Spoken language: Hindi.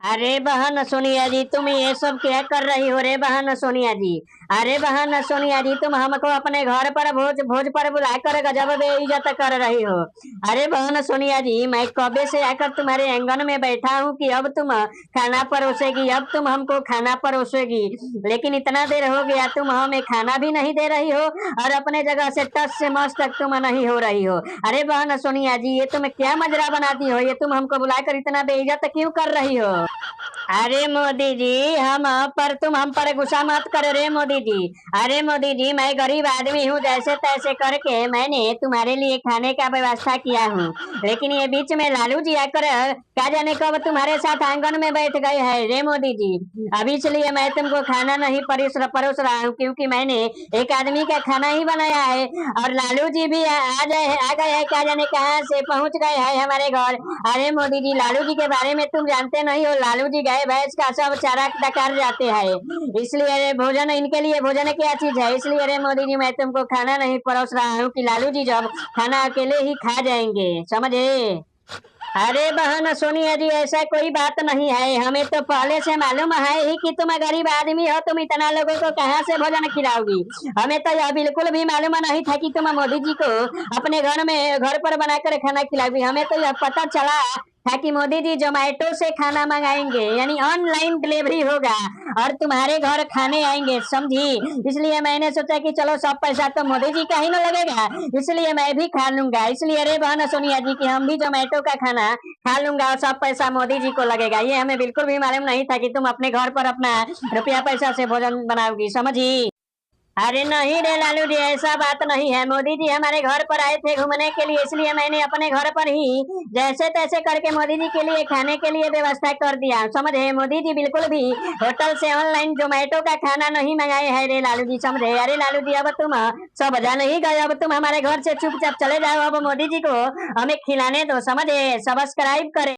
अरे बहन सोनिया जी, तुम ये सब क्या कर रही हो रे बहन सोनिया जी। अरे बहन सोनिया जी, तुम हमको अपने घर पर भोज भोज पर बुलाकर गजब बेइज्जत कर रही हो। अरे बहन सोनिया जी, मैं कबे से आकर तुम्हारे आंगन में बैठा हूँ कि अब तुम खाना परोसेगी, अब तुम हमको खाना परोसेगी। लेकिन इतना देर हो गया, तुम हमें खाना भी नहीं दे रही हो और अपने जगह से टस से मस तक तुम नहीं हो रही हो। अरे बहन सोनिया जी, ये तुम क्या मजरा बनाती हो, ये तुम हमको बुलाकर इतना बेइज्जत क्यों कर रही हो। अरे मोदी जी, हम पर तुम हम पर गुस्सा मत करो रे मोदी जी। अरे मोदी जी, मैं गरीब आदमी हूँ, जैसे तैसे करके मैंने तुम्हारे लिए खाने का व्यवस्था किया हूँ। लेकिन ये बीच में लालू जी आकर क्या जाने कब तुम्हारे साथ आंगन में बैठ गए हैं रे मोदी जी। अभी इसलिए मैं तुमको खाना नहीं परोस रहा हूँ, क्योंकि मैंने एक आदमी का खाना ही बनाया है। और लालू जी भी आ गए हैं, क्या जाने कहाँ से पहुंच गए हैं हमारे घर। अरे मोदी जी, लालू जी के बारे में तुम जानते नहीं हो। लालू जी गाय भैंस का सब चारा डकार जाते हैं, इसलिए अरे भोजन इनके लिए भोजन क्या चीज है। इसलिए अरे मोदी जी, मैं तुमको खाना नहीं परोस रहा हूँ कि लालू जी जब खाना अकेले ही खा जाएंगे, समझे। अरे बहन सोनिया जी, ऐसा कोई बात नहीं है। हमें तो पहले से मालूम है ही कि तुम गरीब आदमी हो, तुम इतना लोगों को कहाँ से भोजन खिलाओगी। हमें तो यह बिल्कुल भी मालूम नहीं था कि तुम मोदी जी को अपने घर पर बनाकर खाना खिलाओगी। हमें तो यह पता चला था कि मोदी जी जोमेटो से खाना मंगाएंगे, यानी ऑनलाइन डिलीवरी होगा और तुम्हारे घर खाने आएंगे, समझी। इसलिए मैंने सोचा कि चलो सब पैसा तो मोदी जी का ही ना लगेगा, इसलिए मैं भी खा लूंगा। इसलिए अरे बहन सोनिया जी की हम भी जोमेटो का खाना खा लूंगा और सब पैसा मोदी जी को लगेगा। ये हमें बिल्कुल भी मालूम नहीं था कि तुम अपने घर पर अपना रुपया पैसा से भोजन बनाओगी, समझी। अरे नहीं रे लालू जी, ऐसा बात नहीं है। मोदी जी हमारे घर पर आए थे घूमने के लिए, इसलिए मैंने अपने घर पर ही जैसे तैसे करके मोदी जी के लिए खाने के लिए व्यवस्था कर दिया, समझे। मोदी जी बिल्कुल भी होटल से ऑनलाइन जोमेटो का खाना नहीं मंगाए हैं रे लालू जी, समझे। अरे लालू जी, अब तुम सब जान ही गए, अब तुम हमारे घर से चुपचाप चले जाओ। अब मोदी जी को हमें खिलाने दो, समझे। सब्सक्राइब करें।